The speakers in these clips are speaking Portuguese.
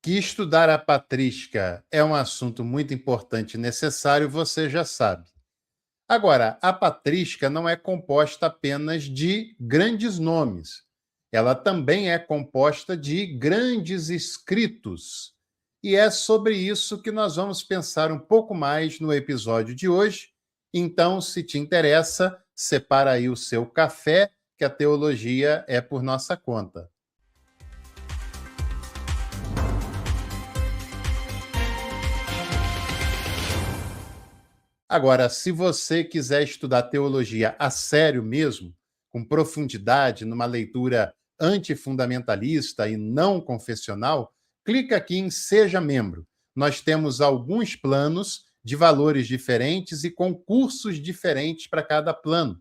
Que estudar a patrística é um assunto muito importante e necessário, você já sabe. Agora, a patrística não é composta apenas de grandes nomes. Ela também é composta de grandes escritos. E é sobre isso que nós vamos pensar um pouco mais no episódio de hoje. Então, se te interessa, separa aí o seu café, que a teologia é por nossa conta. Agora, se você quiser estudar teologia a sério mesmo, com profundidade, numa leitura antifundamentalista e não confessional, clica aqui em Seja Membro. Nós temos alguns planos de valores diferentes e concursos diferentes para cada plano.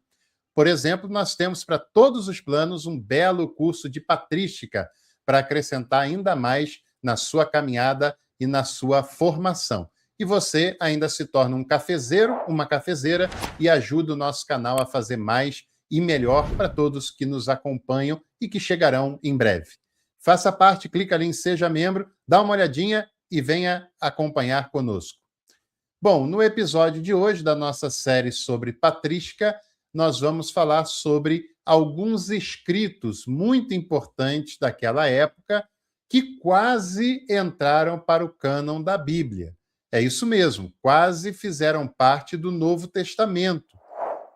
Por exemplo, nós temos para todos os planos um belo curso de patrística para acrescentar ainda mais na sua caminhada e na sua formação. E você ainda se torna um cafezeiro, uma cafezeira e ajuda o nosso canal a fazer mais e melhor para todos que nos acompanham e que chegarão em breve. Faça parte, clica ali em Seja Membro, dá uma olhadinha e venha acompanhar conosco. Bom, no episódio de hoje da nossa série sobre patrística, nós vamos falar sobre alguns escritos muito importantes daquela época que quase entraram para o cânon da Bíblia. É isso mesmo, quase fizeram parte do Novo Testamento,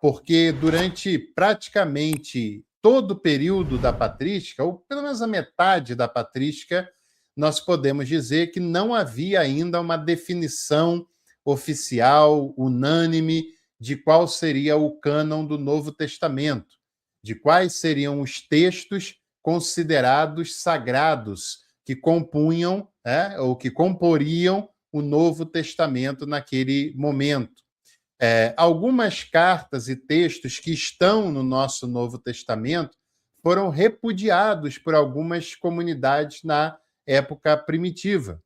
porque durante praticamente todo o período da patrística, ou pelo menos a metade da patrística, nós podemos dizer que não havia ainda uma definição oficial, unânime, de qual seria o cânon do Novo Testamento, de quais seriam os textos considerados sagrados que compunham, ou que comporiam o Novo Testamento naquele momento. Algumas cartas e textos que estão no nosso Novo Testamento foram repudiados por algumas comunidades na época primitiva.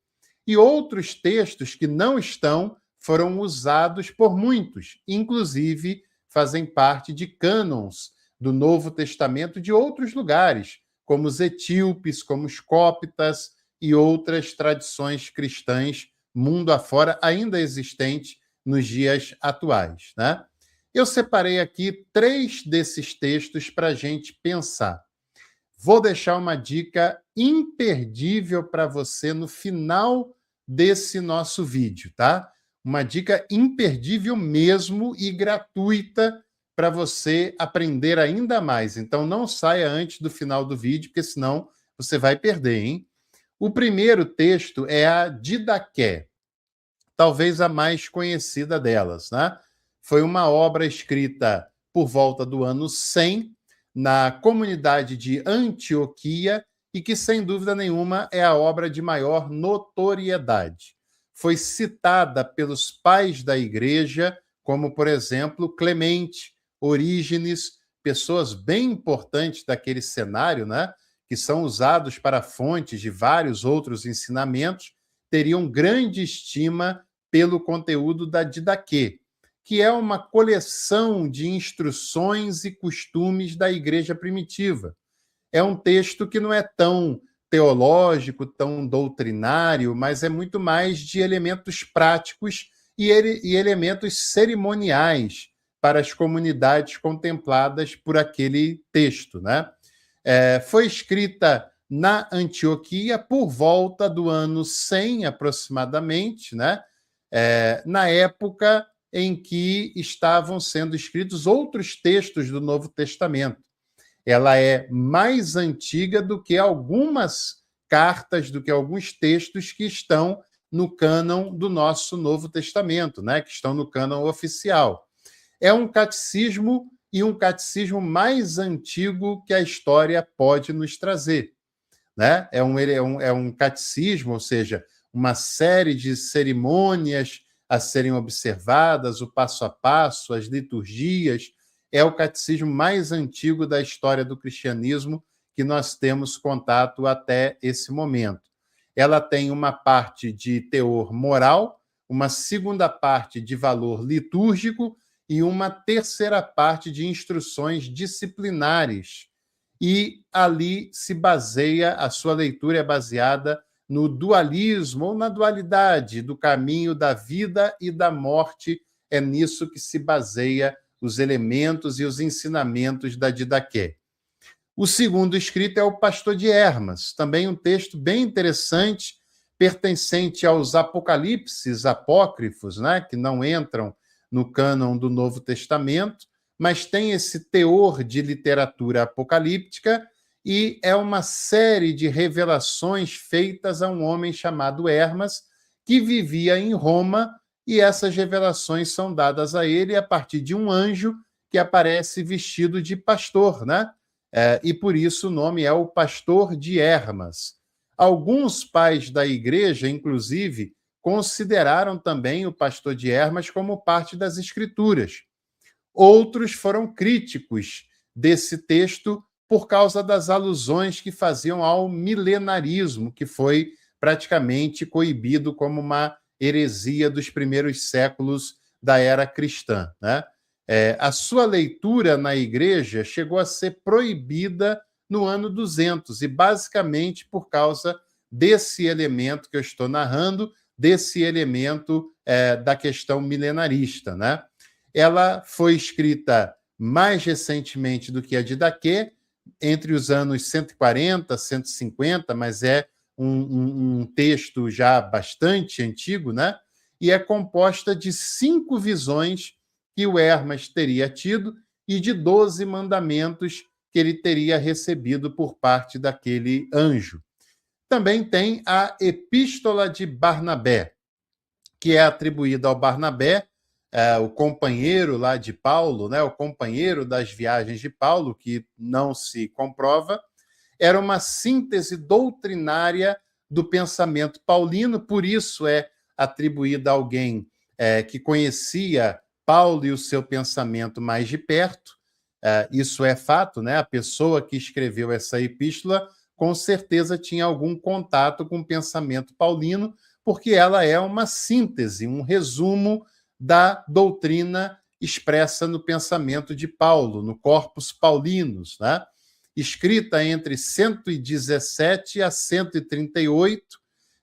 E outros textos que não estão foram usados por muitos, inclusive fazem parte de cânons do Novo Testamento de outros lugares, como os etíopes, como os cóptas e outras tradições cristãs mundo afora ainda existentes nos dias atuais, né? Eu separei aqui 3 desses textos para a gente pensar. Vou deixar uma dica imperdível para você no final desse nosso vídeo, tá? Uma dica imperdível mesmo e gratuita para você aprender ainda mais. Então, não saia antes do final do vídeo, porque senão você vai perder, hein? O primeiro texto é a Didaqué, talvez a mais conhecida delas, né? Foi uma obra escrita por volta do ano 100, na comunidade de Antioquia, e que, sem dúvida nenhuma, é a obra de maior notoriedade. Foi citada pelos pais da igreja, como, por exemplo, Clemente, Orígenes, pessoas bem importantes daquele cenário, né? Que são usados para fontes de vários outros ensinamentos, teriam grande estima pelo conteúdo da Didaquê, que é uma coleção de instruções e costumes da igreja primitiva. É um texto que não é tão teológico, tão doutrinário, mas é muito mais de elementos práticos e elementos cerimoniais para as comunidades contempladas por aquele texto, né? Foi escrita na Antioquia por volta do ano 100 aproximadamente, né? Na época em que estavam sendo escritos outros textos do Novo Testamento. Ela é mais antiga do que algumas cartas, do que alguns textos que estão no cânon do nosso Novo Testamento, né? Que estão no cânon oficial. É um catecismo e um catecismo mais antigo que a história pode nos trazer, né? É um catecismo, ou seja, uma série de cerimônias a serem observadas, o passo a passo, as liturgias. É o catecismo mais antigo da história do cristianismo que nós temos contato até esse momento. Ela tem uma parte de teor moral, uma segunda parte de valor litúrgico e uma terceira parte de instruções disciplinares. E ali se baseia, a sua leitura é baseada no dualismo ou na dualidade do caminho da vida e da morte. É nisso que se baseia os elementos e os ensinamentos da Didaqué. O segundo escrito é o Pastor de Hermas, também um texto bem interessante, pertencente aos apocalipses apócrifos, né, que não entram no cânon do Novo Testamento, mas tem esse teor de literatura apocalíptica e é uma série de revelações feitas a um homem chamado Hermas, que vivia em Roma, e essas revelações são dadas a ele a partir de um anjo que aparece vestido de pastor, né? E por isso o nome é o Pastor de Hermas. Alguns pais da igreja, inclusive, consideraram também o Pastor de Hermas como parte das Escrituras. Outros foram críticos desse texto por causa das alusões que faziam ao milenarismo, que foi praticamente coibido como uma heresia dos primeiros séculos da era cristã, né? A sua leitura na igreja chegou a ser proibida no ano 200, e basicamente por causa desse elemento que eu estou narrando, desse elemento da questão milenarista, né? Ela foi escrita mais recentemente do que a Didaqué, entre os anos 140, 150, mas é um texto já bastante antigo, né? E é composta de 5 visões que o Hermas teria tido e de 12 mandamentos que ele teria recebido por parte daquele anjo. Também tem a Epístola de Barnabé, que é atribuída ao Barnabé, o companheiro lá de Paulo, né, o companheiro das viagens de Paulo, que não se comprova. Era uma síntese doutrinária do pensamento paulino, por isso é atribuída a alguém que conhecia Paulo e o seu pensamento mais de perto. Isso é fato, né? A pessoa que escreveu essa epístola com certeza tinha algum contato com o pensamento paulino, porque ela é uma síntese, um resumo da doutrina expressa no pensamento de Paulo, no Corpus Paulinus, né? Escrita entre 117 a 138,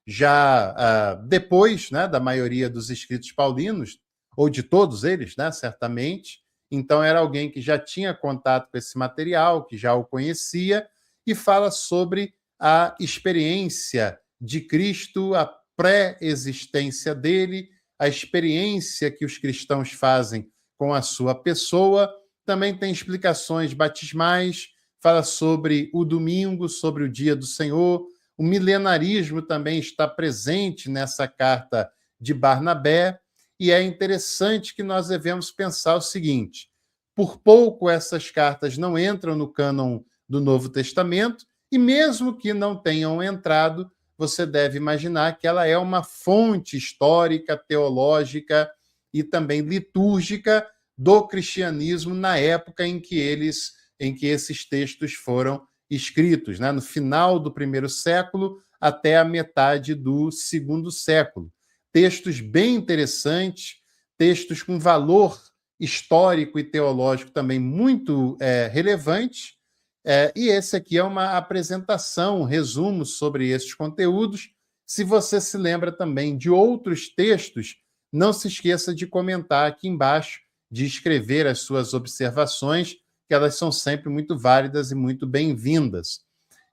já depois, né, da maioria dos escritos paulinos, ou de todos eles, né, certamente. Então, era alguém que já tinha contato com esse material, que já o conhecia, e fala sobre a experiência de Cristo, a pré-existência dele, a experiência que os cristãos fazem com a sua pessoa. Também tem explicações batismais, fala sobre o domingo, sobre o dia do Senhor. O milenarismo também está presente nessa carta de Barnabé, e é interessante que nós devemos pensar o seguinte: por pouco essas cartas não entram no cânon do Novo Testamento, e mesmo que não tenham entrado, você deve imaginar que ela é uma fonte histórica, teológica e também litúrgica do cristianismo na época em que esses textos foram escritos, né? No final do primeiro século até a metade do segundo século. Textos bem interessantes, textos com valor histórico e teológico também muito relevante. E esse aqui é uma apresentação, um resumo sobre esses conteúdos. Se você se lembra também de outros textos, não se esqueça de comentar aqui embaixo, de escrever as suas observações, que elas são sempre muito válidas e muito bem-vindas.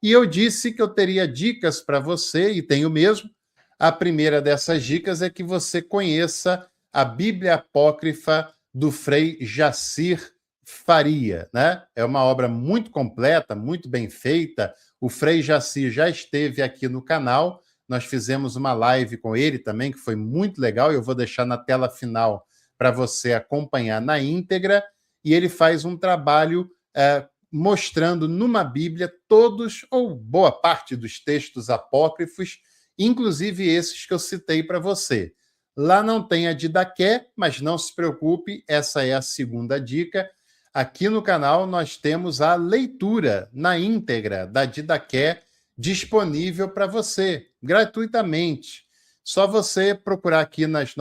E eu disse que eu teria dicas para você, e tenho mesmo. A primeira dessas dicas é que você conheça a Bíblia Apócrifa do Frei Jacir Faria, né? É uma obra muito completa, muito bem feita. O Frei Jacir já esteve aqui no canal, nós fizemos uma live com ele também, que foi muito legal, eu vou deixar na tela final para você acompanhar na íntegra, e ele faz um trabalho mostrando numa Bíblia todos, ou boa parte dos textos apócrifos, inclusive esses que eu citei para você. Lá não tem a Didaqué, mas não se preocupe, essa é a segunda dica. Aqui no canal nós temos a leitura na íntegra da Didaqué disponível para você, gratuitamente. Só você procurar aqui nos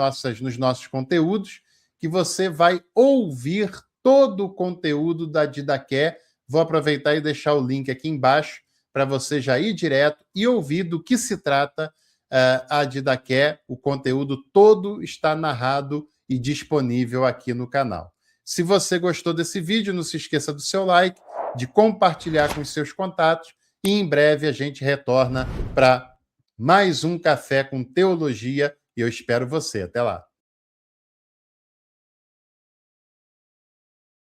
nossos conteúdos, que você vai ouvir todo o conteúdo da Didaqué. Vou aproveitar e deixar o link aqui embaixo para você já ir direto e ouvir do que se trata a Didaqué. O conteúdo todo está narrado e disponível aqui no canal. Se você gostou desse vídeo, não se esqueça do seu like, de compartilhar com os seus contatos e em breve a gente retorna para mais um Café com Teologia e eu espero você. Até lá.